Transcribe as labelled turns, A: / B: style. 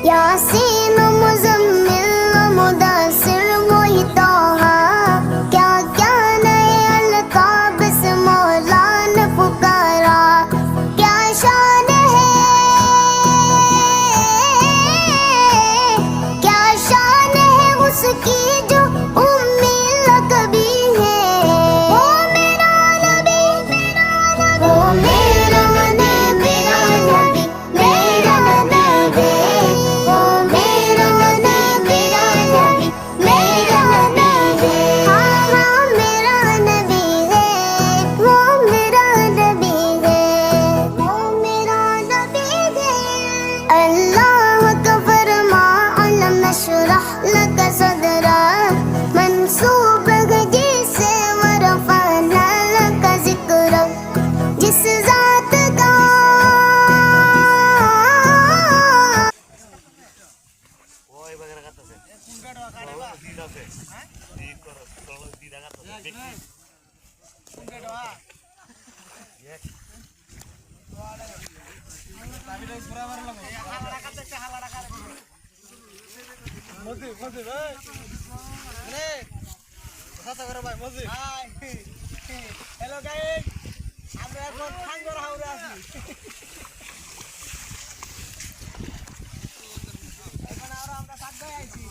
A: यासीन मुज़म्मिल मुदस्सिर वही तौहा क्या क्या नए अलकाब से मौला ने पुकारा क्या शान है क्या शान है उसकी जो उम्मी लकबी है वो मेरा नबी वो मेरा नबी मेरा नबी वो मेरा नबी मेरा नबी हाँ हाँ मेरा नबी है वो मेरा नबी है वो मेरा नबी है अल्लाह का फरमा अलम नशरह लक सदरा मंसूब है जिसे वरफाना लक जिक्र जिस जात का
B: ওই বাগানে কাটতেছে কোনটা কাটে বা দিন আছে দিন করো চলো দিন কাটতেছে দেখি কোনটা এক তাবিলে পুরা মারলাম হালাড়া কাটতেছে হালাড়া কাটে মজি মজি ভাই আরে কথা করে ভাই মজি হাই হ্যালো গাইস আমরা এখন খাঙ্গর হাওরে আছি এখন আমরা সাত ভাই আইছি